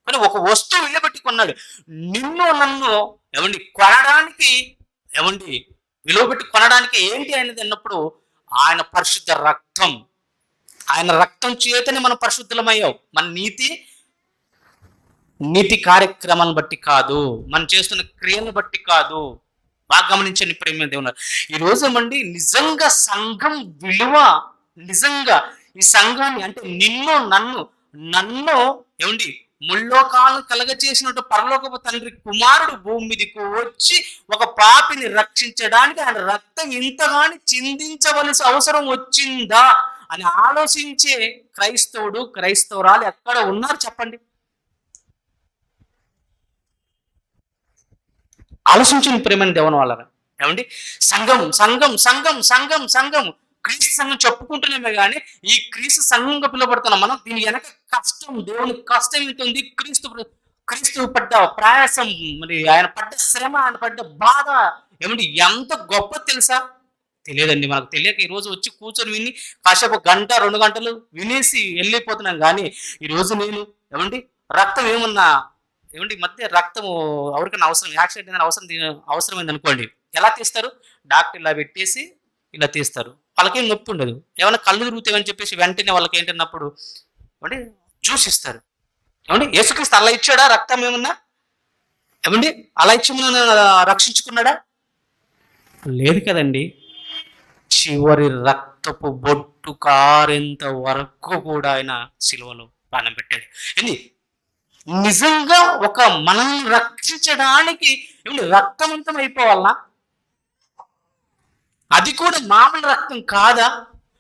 కానీ ఒక వస్తువు విలువ పెట్టి కొన్నాడు. నిన్ను నన్ను ఏమండి కొనడానికి, ఏమండి విలువ పెట్టి కొనడానికి ఏంటి అనేది అన్నప్పుడు ఆయన పరిశుద్ధ రక్తం. ఆయన రక్తం చేతనే మనం పరిశుద్ధులమయ్యావు. మన నీతి కార్యక్రమాలను బట్టి కాదు, మనం చేస్తున్న క్రియలను బట్టి కాదు. బాగా గమనించండి ప్రేమ దేవున్నారు. ఈ రోజు ఏమండి నిజంగా సంఘం విలువ, నిజంగా ఈ సంఘాన్ని అంటే నన్ను ఏమండి ముల్లోకాలను కలగచేసినట్టు పరలోకపు తండ్రి కుమారుడు భూమి మీదకు వచ్చి ఒక పాపిని రక్షించడానికి ఆయన రక్తం ఇంతగాని చిందించవలసిన అవసరం వచ్చిందా అని ఆలోచించే క్రైస్తవుడు, క్రైస్తవురాలు ఎక్కడ ఉన్నారు చెప్పండి? ఆలోచించండి ప్రేమని దేవుని వాళ్ళరా. ఏమండి? సంఘం క్రీస్తు సంఘం చెప్పుకుంటున్నామే కానీ ఈ క్రీస్తు సంఘంగా పిలువబడుతున్నాం మనం. దీని వెనక కష్టం, దేవుని కష్టం ఏంటుంది? క్రీస్తు పడ్డ ప్రయాసం, మరి ఆయన పడ్డ శ్రమ, ఆయన పడ్డ బాధ ఏమండి ఎంత గొప్ప తెలుసా? తెలియదండి. మనకు తెలియక ఈరోజు వచ్చి కూర్చొని విని కాసేపు 1-2 గంటలు వినేసి వెళ్ళిపోతున్నాం. కానీ ఈరోజు నేను ఏమండి రక్తం ఏమన్నా ఏమండి మధ్య రక్తము ఎవరికైనా అవసరం, యాక్సిడెంట్ ఏదైనా అవసరమైంది అనుకోండి, ఎలా తీస్తారు? డాక్టర్ ఇలా పెట్టేసి ఇలా తీస్తారు. వాళ్ళకేం నొప్పి ఉండదు. ఏమైనా కళ్ళు తిరుగుతాయని చెప్పేసి వెంటనే వాళ్ళకి ఏంటన్నప్పుడు ఏమండి జ్యూస్ ఇస్తారు. ఏమండి యేసుక్రీస్తు అలా ఇచ్చాడా రక్తం? ఏమన్నా ఏమండి అలా ఇచ్చి రక్షించుకున్నాడా? లేదు కదండి. చివరి రక్తపు బొట్టు కారేంత వరకు కూడా ఆయన సిలువలో ప్రాణం పెట్టాడు. ఏంది? నిజంగా ఒక మనల్ని రక్షించడానికి ఏమండి రక్తవంతం అయిపోవాలా? అది కూడా మామూలు రక్తం కాదా?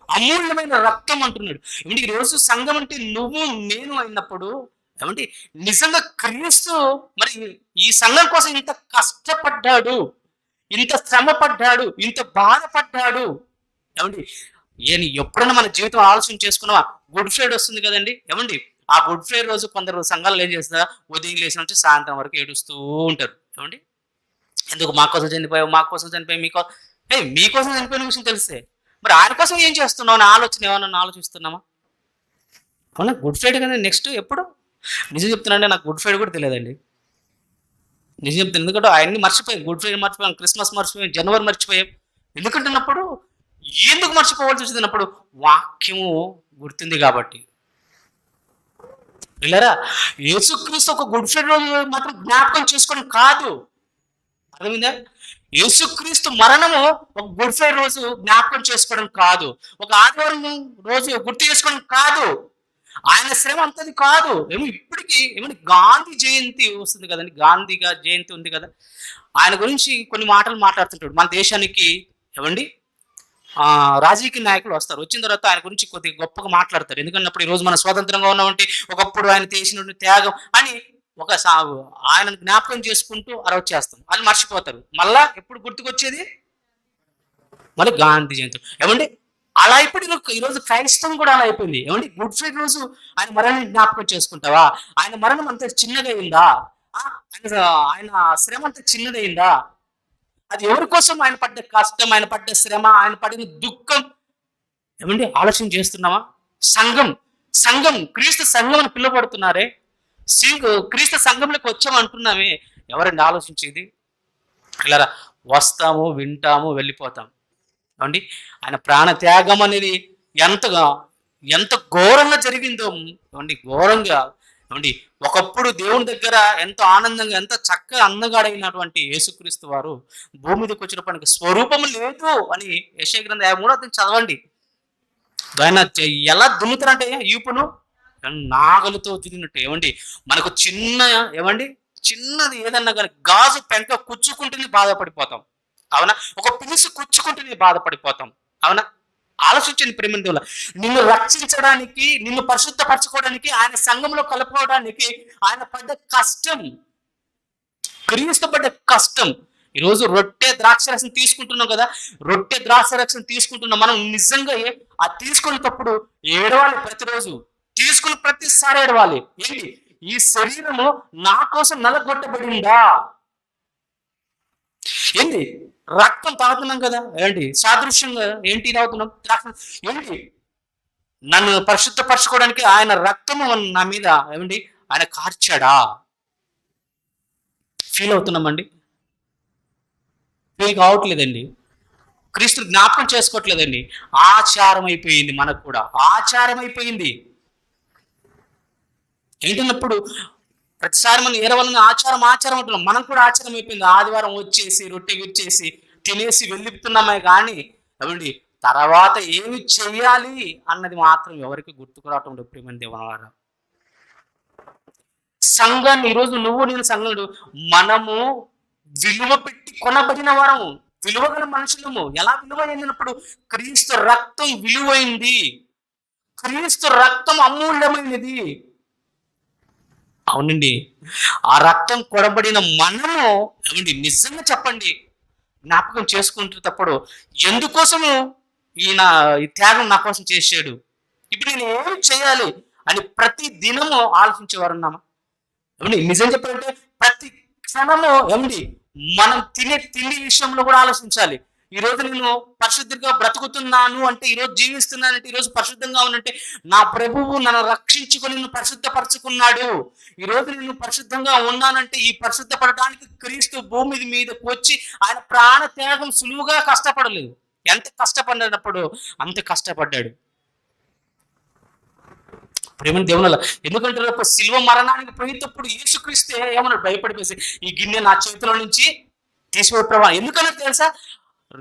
అమూల్యమైన రక్తం అంటున్నాడు. ఏమంటే ఈరోజు సంఘం అంటే నువ్వు నేను అయినప్పుడు ఏమంటే నిజంగా క్రీస్తు మరి ఈ సంఘం కోసం ఇంత కష్టపడ్డాడు, ఇంత శ్రమ పడ్డాడు, ఇంత బాధపడ్డాడు. ఏమండి ఎప్పుడైనా మన జీవితం ఆలోచన చేసుకున్నావా? గుడ్ ఫ్రైడే వస్తుంది కదండి. ఏమండి ఆ గుడ్ ఫ్రైడే రోజు కొందరు సంఘాలు ఏం చేస్తారా, ఉదయం లేచిన నుంచి సాయంత్రం వరకు ఏడుస్తూ ఉంటారు. ఏమండి ఎందుకు మా కోసం చనిపోయావు, మా కోసం చనిపోయావు, మీకోసం చనిపోయిన విషయం తెలిస్తే మరి ఆయన కోసం ఏం చేస్తున్నావు అని ఆలోచన ఏమన్నా ఆలోచిస్తున్నామా? అవునా? గుడ్ ఫ్రైడే కదా నెక్స్ట్ ఎప్పుడు? నిజం చెప్తున్నానంటే నాకు గుడ్ ఫ్రైడే కూడా తెలియదండి. నిజం చెప్తాను, ఎందుకంటే ఆయన్ని మర్చిపోయాం. గుడ్ ఫ్రైడే మర్చిపోయాం, క్రిస్మస్ మర్చిపోయాం, జనవరి మర్చిపోయాం. ఎందుకంటున్నప్పుడు ఎందుకు మర్చిపోవాల్సి వచ్చినప్పుడు వాక్యము గుర్తుంది కాబట్టి. పిల్లరా, యేసుక్రీస్తు ఒక గుడ్ ఫ్రైడే రోజు మాత్రం జ్ఞాపకం చేసుకోవడం కాదు. అర్థమైందా? యేసుక్రీస్తు మరణము ఒక గుడ్ ఫ్రైడే రోజు జ్ఞాపకం చేసుకోవడం కాదు, ఒక ఆదివారం రోజు గుర్తు చేసుకోవడం కాదు, ఆయన శ్రమ అంతది కాదు. ఇప్పటికీ గాంధీ జయంతి వస్తుంది కదండి, గాంధీగా జయంతి ఉంది కదా, ఆయన గురించి కొన్ని మాటలు మాట్లాడుతుంటాడు. మన దేశానికి ఏమండి రాజకీయ నాయకులు వస్తారు, వచ్చిన తర్వాత ఆయన గురించి కొద్దిగా గొప్పగా మాట్లాడతారు. ఎందుకన్నప్పుడు ఈరోజు మనం స్వతంత్రంగా ఉన్నామంటే ఒకప్పుడు ఆయన చేసిన త్యాగం అని ఒక ఆయన జ్ఞాపకం చేసుకుంటూ అరవచ్చేస్తాం, వాళ్ళు మర్చిపోతారు. మళ్ళా ఎప్పుడు గుర్తుకొచ్చేది మళ్ళీ గాంధీ జయంతి. ఏమండి అలా ఇప్పుడు ఈరోజు క్రైస్తవం కూడా అలా అయిపోయింది. ఏమండి గుడ్ ఫ్రైడే రోజు ఆయన మరణాన్ని జ్ఞాపకం చేసుకుంటావా? ఆయన మరణం అంత చిన్నదైందా? ఆయన శ్రమ అంత చిన్నదైందా? అది ఎవరి కోసం ఆయన పడ్డ కష్టం, ఆయన పడ్డ శ్రమ, ఆయన పడిన దుఃఖం ఏమండి ఆలోచన చేస్తున్నావా? సంఘం క్రీస్తు సంఘం అని పిలువబడుతున్నారే, క్రీస్తు సంఘంలోకి వచ్చామంటున్నామే, ఎవరండి ఆలోచించేది? ఇలా వస్తాము, వింటాము, వెళ్ళిపోతాం. ఏమండి ఆయన ప్రాణ త్యాగం అనేది ఎంత ఘోరంగా జరిగిందో ఏమండి, ఘోరంగా. ఏమండి ఒకప్పుడు దేవుని దగ్గర ఎంతో ఆనందంగా ఎంత చక్కగా అందగాడైనటువంటి యేసుక్రీస్తు వారు భూమి మీదకి వచ్చినప్పటికి స్వరూపం లేదు అని యెషయా గ్రంథం 53 చదవండి. ఆయన ఎలా దున్నుతారంటే ఈపును నాగలతో దున్నినట్టు. ఏమండి మనకు చిన్నది ఏదన్నా కానీ గాజు పెంక కుచ్చుకుంటేనే బాధపడిపోతాం, అవునా? ఒక పిలుసు కుచ్చుకుంటేనే బాధపడిపోతాం, అవునా? ఆలోచించండి ప్రేమ దేవుల, నిన్ను రక్షించడానికి, నిన్ను పరిశుద్ధపరచుకోవడానికి, ఆయన సంఘంలో కలుపుకోవడానికి ఆయన పడ్డ కష్టం, క్రీస్తు పడ్డ కష్టం. ఈరోజు రొట్టె ద్రాక్షరసం తీసుకుంటున్నాం కదా, రొట్టె ద్రాక్షరసం తీసుకుంటున్నాం. మనం నిజంగా ఆ తీసుకునేటప్పుడు ఏడవాలి, ప్రతిరోజు తీసుకుని ప్రతిసారి ఏడవాలి. ఏంటి? ఈ శరీరము నా కోసం నలగొట్టబడిందా? ఏంటి? రక్తం తాగుతున్నాం కదా, ఏంటి సాదృశ్యంగా ఏంటి తాగుతున్నాం? ఏంటి? నన్ను పరిశుద్ధపరచుకోవడానికి ఆయన రక్తము నా మీద ఏమండి ఆయన కార్చాడా? ఫీల్ అవుతున్నామండి? ఫీల్ కావట్లేదండి. క్రీస్తు జ్ఞాపకం చేసుకోవట్లేదండి. ఆచారం అయిపోయింది, మనకు కూడా ఆచారం అయిపోయింది. ఏంటన్నప్పుడు ప్రతిసారి మనం ఏరవలన ఆచారం అంటున్నాం, మనం కూడా ఆచారం అయిపోయింది. ఆదివారం వచ్చేసి రొట్టె విచ్చేసి తినేసి వెళ్ళిపుతున్నామే కానీ ఏమండి తర్వాత ఏమి చెయ్యాలి అన్నది మాత్రం ఎవరికి గుర్తుకు రావటం లేదు. ప్రేమ దేవుని వారు, సంఘాన్ని ఈరోజు నేను సంఘంలో మనము విలువ పెట్టి కొనబడిన వారము, విలువగల మనుషులము. ఎలా విలువైనప్పుడు క్రీస్తు రక్తం విలువైంది, క్రీస్తు రక్తం అమూల్యమైనది. అవునండి, ఆ రక్తం కొనబడిన మనము ఏమండి నిజంగా చెప్పండి జ్ఞాపకం చేసుకుంటున్నప్పుడు ఎందుకోసము ఈయన ఈ త్యాగం నా కోసం చేశాడు, ఇప్పుడు నేను ఏం చేయాలి అని ప్రతి దినము ఆలోచించేవారు ఉన్నామా? ఏమండి నిజం చెప్పాలంటే ప్రతి క్షణము ఏమండి మనం తినే తిండి విషయంలో కూడా ఆలోచించాలి. ఈరోజు నేను పరిశుద్ధిగా బ్రతుకుతున్నాను అంటే, ఈరోజు జీవిస్తున్నానంటే, ఈరోజు పరిశుద్ధంగా ఉన్నంటే నా ప్రభువు నన్ను రక్షించుకొని నిన్ను పరిశుద్ధపరచుకున్నాడు. ఈరోజు నేను పరిశుద్ధంగా ఉన్నానంటే ఈ పరిశుద్ధపడటానికి క్రీస్తు భూమి మీదకి వచ్చి ఆయన ప్రాణ త్యాగం సులువుగా కష్టపడలేదు. ఎంత కష్టపడినప్పుడు అంత కష్టపడ్డాడు. ప్రేమ దేవుల, ఎందుకంటే రేపు శిలువ మరణానికి పోయేటప్పుడు యేసుక్రీస్తే ఏమన్నాడు? భయపడిపోయి ఈ గిన్నె నా చేతిలో నుంచి తీసిపోయే ప్రభావ. ఎందుకన్నా తెలుసా?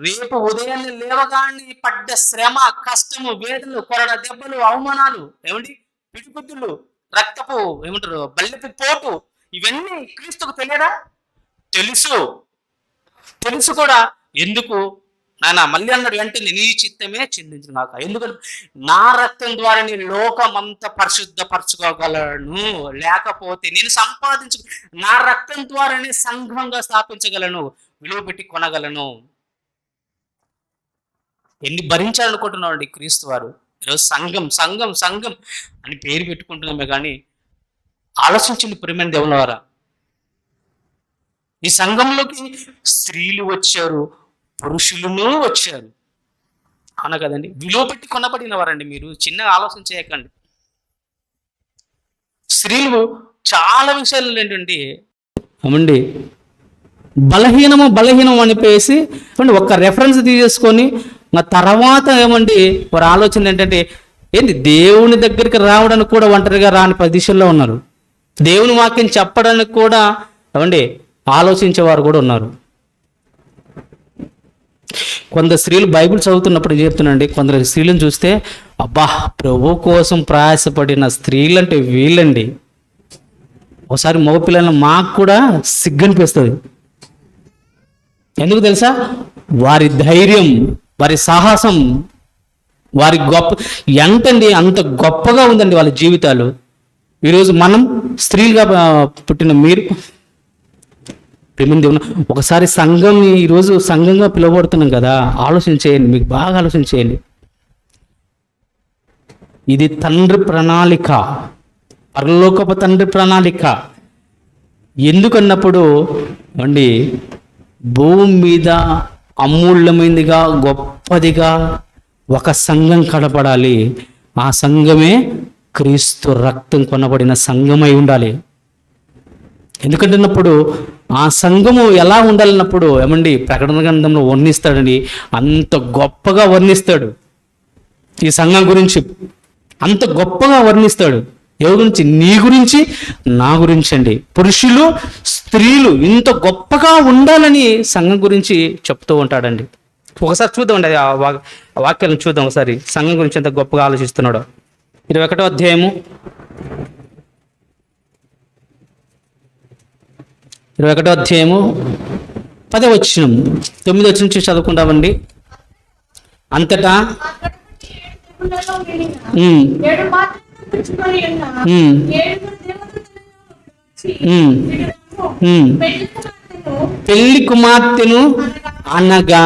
రేపు ఉదయాన్నే లేవగానే పడ్డ శ్రమ, కష్టము, వేదనలు, కొరడ దెబ్బలు, అవమానాలు, ఏమండి పిడిగుద్దులు, రక్తపు బల్లెపు పోటు, ఇవన్నీ క్రీస్తుకు తెలియదా? తెలుసు కూడా. ఎందుకు నాన్న మళ్ళీ అన్నాడు వెంటనే, నీ చిత్తమే చిందించు నాకు. ఎందుకంటే నా రక్తం ద్వారా నేను లోకమంతా పరిశుద్ధపరచుకోగలను, లేకపోతే నేను నా రక్తం ద్వారానే సంఘంగా స్థాపించగలను, విలువ పెట్టి కొనగలను. ఎన్ని భరించాలనుకుంటున్నావు అండి క్రీస్తు వారు? ఈరోజు సంఘం అని పేరు పెట్టుకుంటున్నామే కానీ ఆలోచించండి ప్రియమైన దేవుని వారా, ఈ సంఘంలోకి స్త్రీలు వచ్చారు, పురుషులను వచ్చారు, అవునా కదండి? విలువ పెట్టి కొనబడిన వారండి. మీరు చిన్నగా ఆలోచన చేయకండి. స్త్రీలు చాలా విషయాలు ఏంటండి అమండి బలహీనం అనిపేసి ఒక రెఫరెన్స్ తీసేసుకొని తర్వాత ఏమండి వారి ఆలోచన ఏంటంటే ఏంటి, దేవుని దగ్గరికి రావడానికి కూడా ఒంటరిగా రాని పొజిషన్లో ఉన్నారు. దేవుని వాక్యం చెప్పడానికి కూడా ఏమండి ఆలోచించేవారు కూడా ఉన్నారు. కొందరు స్త్రీలు బైబిల్ చదువుతున్నప్పుడు చెప్తున్నాండి, కొందరు స్త్రీలను చూస్తే అబ్బా ప్రభు కోసం ప్రయాసపడిన స్త్రీలు అంటే వీళ్ళండి. ఒకసారి మగపిల్లలను మాకు కూడా సిగ్గనిపిస్తుంది. ఎందుకు తెలుసా? వారి ధైర్యం, వారి సాహసం, వారి గొప్ప ఎంతండి, అంత గొప్పగా ఉందండి వాళ్ళ జీవితాలు. ఈరోజు మనం స్త్రీలుగా పుట్టిన మీరు ఒకసారి సంఘం, ఈరోజు సంఘంగా పిలువబడుతున్నాం కదా, ఆలోచన చేయండి, మీకు బాగా ఆలోచన చేయండి. ఇది తండ్రి ప్రణాళిక, పరలోకపు తండ్రి ప్రణాళిక. ఎందుకన్నప్పుడు అండి భూమి మీద అమూల్యమైనదిగా గొప్పదిగా ఒక సంఘం కనపడాలి. ఆ సంఘమే క్రీస్తు రక్తం కొనబడిన సంఘమై ఉండాలి. ఎందుకంటున్నప్పుడు ఆ సంఘము ఎలా ఉండాలన్నప్పుడు ఏమండి ప్రకటన గ్రంథంలో వర్ణిస్తాడండి, అంత గొప్పగా వర్ణిస్తాడు. ఈ సంఘం గురించి అంత గొప్పగా వర్ణిస్తాడు. ఎవరి గురించి? నీ గురించి, నా గురించి అండి. పురుషులు స్త్రీలు ఇంత గొప్పగా ఉండాలని సంఘం గురించి చెప్తూ ఉంటాడండి. ఒకసారి చూద్దామండి ఆ వాక్యాలను చూద్దాం ఒకసారి, సంఘం గురించి ఎంత గొప్పగా ఆలోచిస్తున్నాడో. 21వ అధ్యాయము 10వ వచనం 9వ వచనం నుంచి చదువుకుంటామండి. అంతటా పెళ్లి కుమార్తెను అనగా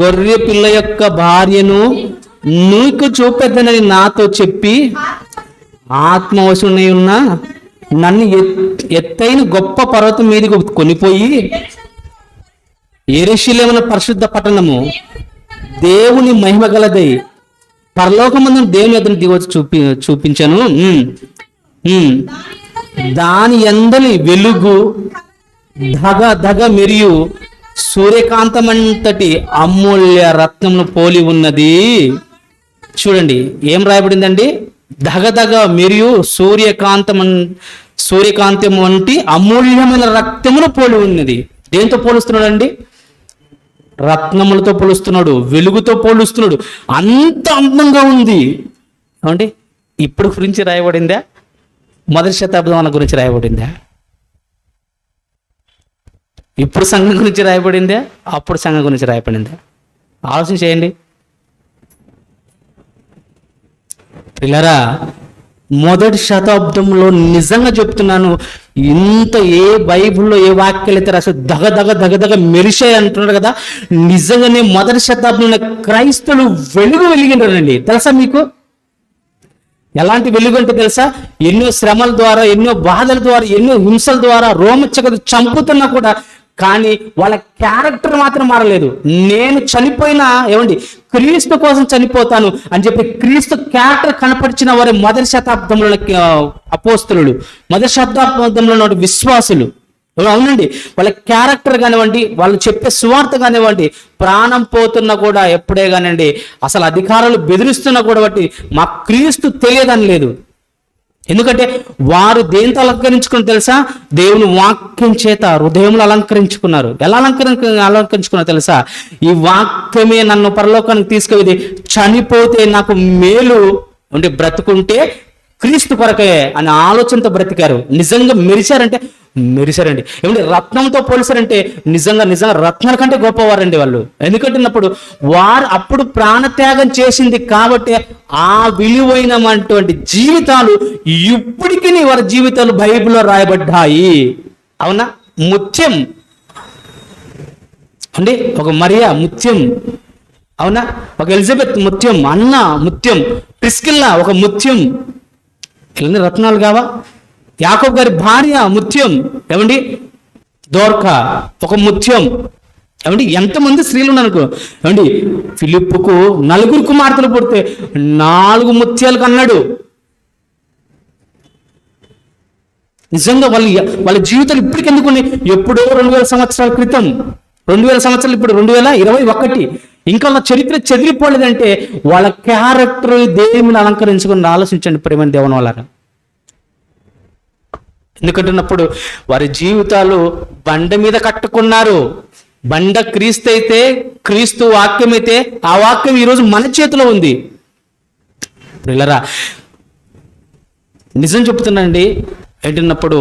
గొర్రె పిల్ల యొక్క భార్యను నీకు చూపెద్దనని నాతో చెప్పి ఆత్మవశునై ఉన్న నన్ను ఎత్తైన గొప్ప పర్వతం మీదకి కొనిపోయి యెరూషలేము పరిశుద్ధ పట్టణము దేవుని మహిమ గలదై పరలోకమందు దేవుని ఎదురు దిగొచ్చి చూపించాను. దాని యందలి వెలుగు ధగ మెరియు సూర్యకాంతమంతటి అమూల్య రత్నమును పోలి ఉన్నది. చూడండి ఏం రాయబడిందండి? ధగ మెరియు సూర్యకాంతం వంటి అమూల్యమైన రక్తమును పోలి ఉన్నది. దేంతో పోలుస్తున్నాడు అండి? రత్నములతో పోలుస్తున్నాడు, వెలుగుతో పోలుస్తున్నాడు. అంత అందంగా ఉంది ఏమండి. ఇప్పుడు గురించి రాయబడిందా? మొదటి శతాబ్దం గురించి రాయబడిందా? ఇప్పుడు సంఘం గురించి రాయబడిందా? అప్పుడు సంఘం గురించి రాయబడిందా? ఆలోచన చేయండి పిల్లరా. మొదటి శతాబ్దంలో నిజంగా చెప్తున్నాను, ఇంత ఏ బైబిల్లో ఏ వాక్యాలు అయితే రాసే దగ మెరిశాయి అంటున్నాడు కదా, నిజంగానే మొదటి శతాబ్దంలో క్రైస్తవులు వెలిగినారండి. తెలుసా మీకు? ఎలాంటి వెలుగు అంటే తెలుసా? ఎన్నో శ్రమల ద్వారా, ఎన్నో బాధల ద్వారా, ఎన్నో హింసల ద్వారా రోమచ్చక చంపుతున్నా కూడా కానీ వాళ్ళ క్యారెక్టర్ మాత్రం మారలేదు. నేను చనిపోయినా ఏమండి క్రీస్తు కోసం చనిపోతాను అని చెప్పి క్రీస్తు క్యారెక్టర్ కనపరిచిన వారి మొదటి శతాబ్దంలో అపోస్తలులు, మొదటి శతాబ్దంలో విశ్వాసులు. అవునండి, వాళ్ళ క్యారెక్టర్ కానివ్వండి, వాళ్ళు చెప్పే సువార్త కానివ్వండి, ప్రాణం పోతున్నా కూడా ఎప్పుడే కానివ్వండి, అసలు అధికారులు బెదిరిస్తున్నా కూడా బట్టి మా క్రీస్తు తెలియదని లేదు. ఎందుకంటే వారు దేంతో అలంకరించుకుని తెలుసా? దేవుని వాక్యం చేత హృదయంలో అలంకరించుకున్నారు. ఎలా అలంకరించుకున్నారు తెలుసా? ఈ వాక్యమే నన్ను పరలోకానికి తీసుకెళ్ళి, చనిపోతే నాకు మేలు అంటే బ్రతుకుంటే క్రీస్తు కొరకే అనే ఆలోచనతో బ్రతికారు. నిజంగా మెరిశారండి. ఏమంటే రత్నంతో పోలిసారంటే నిజంగా రత్నాల కంటే గొప్పవారండి వాళ్ళు. ఎందుకంటున్నప్పుడు వారు అప్పుడు ప్రాణత్యాగం చేసింది కాబట్టి ఆ విలువైనటువంటి జీవితాలు ఇప్పటికీ వారి జీవితాలు బైబిల్లో రాయబడ్డాయి. అవునా? ముత్యం అండి, ఒక మరియా ముత్యం. అవునా? ఒక ఎలిజబెత్ ముత్యం, అన్న ముత్యం, ప్రిస్కిల్లా ఒక ముత్యం. ఇవన్నీ రత్నాలు కావా? యాకోబు గారి భార్య ముత్యం. ఏమండి? దోర్కా ఒక ముత్యం. ఏమండి? ఎంతమంది స్త్రీలు ఉన్నారు ఏమండి? ఫిలిప్పుకు 4 కుమార్తెలు పుడితే 4 ముత్యాలు కన్నాడు. నిజంగా వాళ్ళ జీవితాలు ఇప్పటికెందుకు ఉన్నాయి? ఎప్పుడో 2000 సంవత్సరాల క్రితం, 2000 సంవత్సరాలు, ఇప్పుడు 2021. ఇంకా వాళ్ళ చరిత్ర చెదిరిపోలేదంటే వాళ్ళ క్యారెక్టర్ దేవుని అలంకరించుకుని ఆలోచించండి ప్రేమ దేవుని వాళ్ళ. ఎందుకంటున్నప్పుడు వారి జీవితాలు బండ మీద కట్టుకున్నారు. బండ క్రీస్తు అయితే, క్రీస్తు వాక్యం అయితే, ఆ వాక్యం ఈరోజు మన చేతిలో ఉంది. పిల్లరా, నిజం చెప్తున్నానండి. ఏంటన్నప్పుడు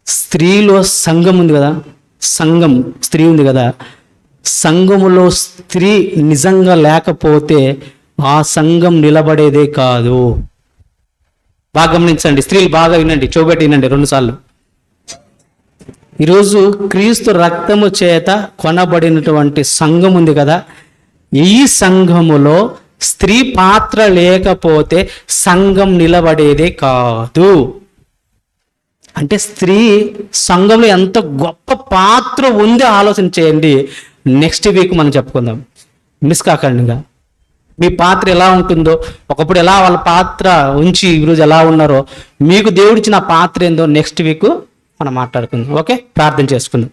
స్త్రీలో సంఘం ఉంది కదా, సంఘం స్త్రీ ఉంది కదా, సంఘములో స్త్రీ నిజంగా లేకపోతే ఆ సంఘం నిలబడేదే కాదు. బాగా గమనించండి, స్త్రీలు బాగా వినండి, చూపెట్టి వినండి 2 సార్లు. ఈరోజు క్రీస్తు రక్తము చేత కొనబడినటువంటి సంఘం ఉంది కదా, ఈ సంఘములో స్త్రీ పాత్ర లేకపోతే సంఘం నిలబడేదే కాదు. అంటే స్త్రీ సంఘంలో ఎంత గొప్ప పాత్ర ఉంది ఆలోచన చేయండి. నెక్స్ట్ వీక్ మనం చెప్పుకుందాం, మిస్ కాకండిగా. మీ పాత్ర ఎలా ఉంటుందో, ఒకప్పుడు ఎలా వాళ్ళ పాత్ర ఉంచి ఈరోజు ఎలా ఉన్నారో, మీకు దేవుడిచ్చిన పాత్ర ఏందో నెక్స్ట్ వీక్ మనం మాట్లాడుకుందాం. ఓకే, ప్రార్థన చేసుకుందాం.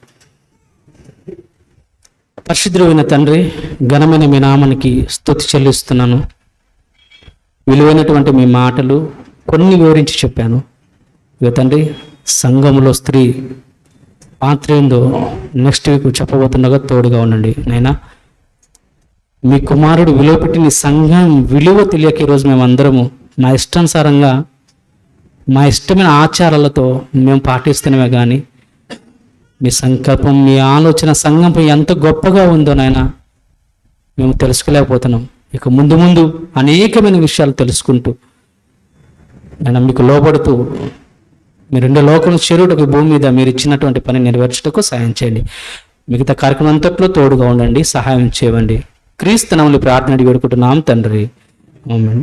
పరిశుద్ధుడైన తండ్రి, ఘనమైన మీ నామానికి స్తుతి చెల్లిస్తున్నాను. విలువైనటువంటి మీ మాటలు కొన్ని వివరించి చెప్పాను. ఇక తండ్రి, సంఘములో స్త్రీ పాత్ర ఏందో నెక్స్ట్ వీక్ చెప్పబోతుండగా తోడుగా ఉండండి నైనా. మీ కుమారుడు విలువ పెట్టిన సంఘం విలువ తెలియక ఈరోజు మేమందరము మా ఇష్టానుసారంగా, మా ఇష్టమైన ఆచారాలతో మేము పాటిస్తున్నామే కానీ మీ సంకల్పం, మీ ఆలోచన సంఘంపై ఎంత గొప్పగా ఉందో నాయన మేము తెలుసుకోలేకపోతున్నాం. ఇక ముందు ముందు అనేకమైన విషయాలు తెలుసుకుంటూ నేను మీకు లోబడుతూ మీ 2 లోకం చేరుటకు భూమి మీద మీరు ఇచ్చినటువంటి పని నెరవేర్చుటకు సహాయం చేయండి. మిగతా కార్యక్రమం అంతట్లో తోడుగా ఉండండి, సహాయం చేయండి. క్రీస్తు నామములో ప్రార్థన అడిగి వేడుకుంటున్నాం తండ్రి, ఆమేన్.